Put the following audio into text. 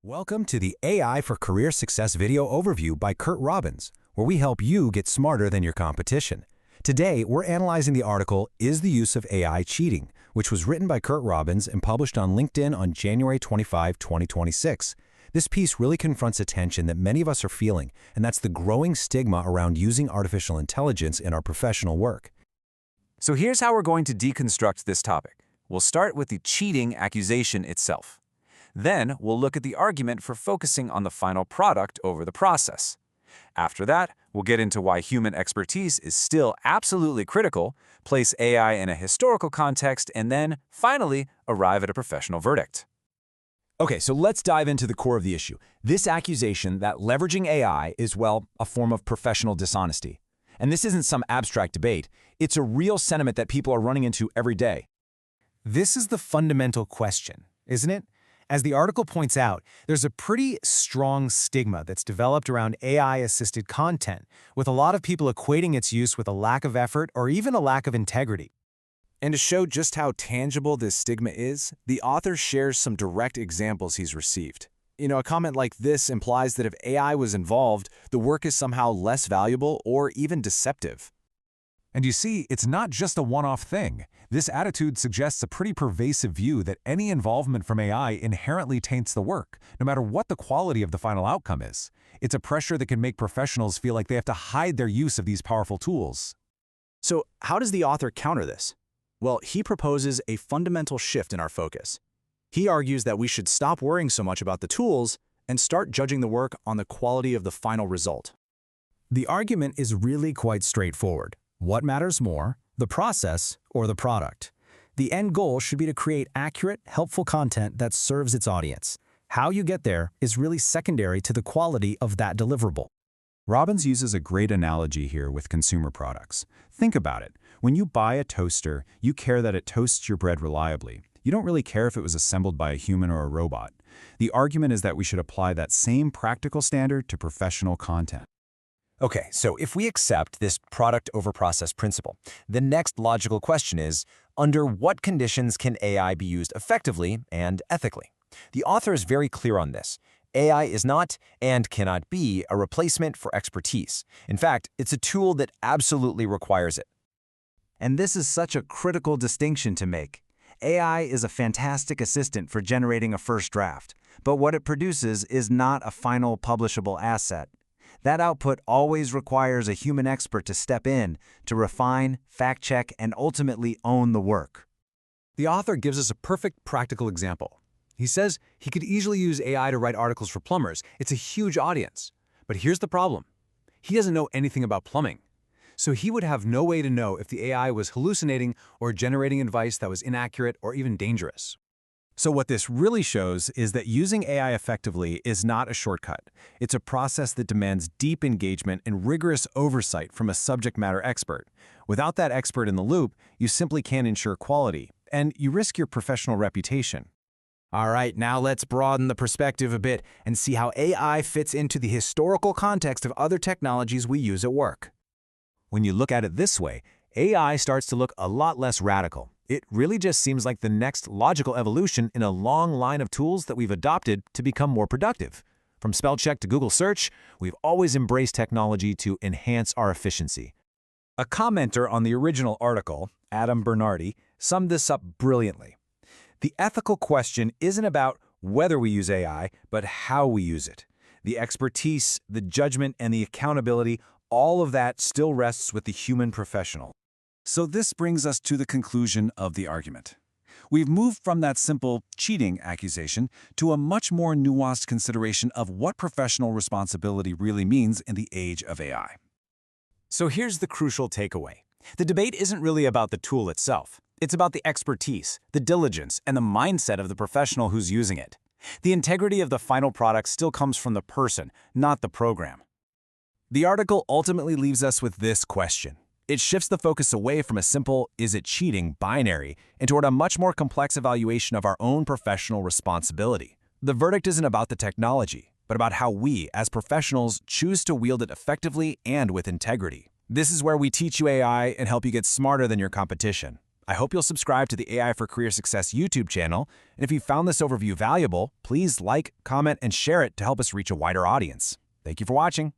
Welcome to the AI for Career Success video overview by Curt Robbins, where we help you get smarter than your competition. Today, we're analyzing the article, Is the Use of AI Cheating?, which was written by Curt Robbins and published on LinkedIn on January 25, 2026. This piece really confronts a tension that many of us are feeling, and that's the growing stigma around using artificial intelligence in our professional work. So here's how we're going to deconstruct this topic. We'll start with the cheating accusation itself. Then we'll look at the argument for focusing on the final product over the process. After that, we'll get into why human expertise is still absolutely critical, place AI in a historical context, and then, finally, arrive at a professional verdict. Okay, so let's dive into the core of the issue. This accusation that leveraging AI is, well, a form of professional dishonesty. And this isn't some abstract debate. It's a real sentiment that people are running into every day. This is the fundamental question, isn't it? As the article points out, there's a pretty strong stigma that's developed around AI-assisted content, with a lot of people equating its use with a lack of effort or even a lack of integrity. And to show just how tangible this stigma is, the author shares some direct examples he's received. A comment like this implies that if AI was involved, the work is somehow less valuable or even deceptive. And you see, it's not just a one-off thing. This attitude suggests a pretty pervasive view that any involvement from AI inherently taints the work, no matter what the quality of the final outcome is. It's a pressure that can make professionals feel like they have to hide their use of these powerful tools. So how does the author counter this? Well, he proposes a fundamental shift in our focus. He argues that we should stop worrying so much about the tools and start judging the work on the quality of the final result. The argument is really quite straightforward. What matters more, the process or the product? The end goal should be to create accurate, helpful content that serves its audience. How you get there is really secondary to the quality of that deliverable. Robbins uses a great analogy here with consumer products. Think about it. When you buy a toaster, you care that it toasts your bread reliably. You don't really care if it was assembled by a human or a robot. The argument is that we should apply that same practical standard to professional content. Okay, so if we accept this product over process principle, the next logical question is, under what conditions can AI be used effectively and ethically? The author is very clear on this. AI is not and cannot be a replacement for expertise. In fact, it's a tool that absolutely requires it. And this is such a critical distinction to make. AI is a fantastic assistant for generating a first draft, but what it produces is not a final publishable asset. That output always requires a human expert to step in, to refine, fact-check, and ultimately own the work. The author gives us a perfect practical example. He says he could easily use AI to write articles for plumbers. It's a huge audience. But here's the problem. He doesn't know anything about plumbing. So he would have no way to know if the AI was hallucinating or generating advice that was inaccurate or even dangerous. So what this really shows is that using AI effectively is not a shortcut. It's a process that demands deep engagement and rigorous oversight from a subject matter expert. Without that expert in the loop, you simply can't ensure quality, and you risk your professional reputation. All right, now let's broaden the perspective a bit and see how AI fits into the historical context of other technologies we use at work. When you look at it this way, AI starts to look a lot less radical. It really just seems like the next logical evolution in a long line of tools that we've adopted to become more productive. From spell check to Google search, we've always embraced technology to enhance our efficiency. A commenter on the original article, Adam Bernardi, summed this up brilliantly. The ethical question isn't about whether we use AI, but how we use it. The expertise, the judgment, and the accountability, all of that still rests with the human professional. So this brings us to the conclusion of the argument. We've moved from that simple cheating accusation to a much more nuanced consideration of what professional responsibility really means in the age of AI. So here's the crucial takeaway. The debate isn't really about the tool itself. It's about the expertise, the diligence, and the mindset of the professional who's using it. The integrity of the final product still comes from the person, not the program. The article ultimately leaves us with this question. It shifts the focus away from a simple, is it cheating, binary, and toward a much more complex evaluation of our own professional responsibility. The verdict isn't about the technology, but about how we, as professionals, choose to wield it effectively and with integrity. This is where we teach you AI and help you get smarter than your competition. I hope you'll subscribe to the AI for Career Success YouTube channel, and if you found this overview valuable, please like, comment, and share it to help us reach a wider audience. Thank you for watching.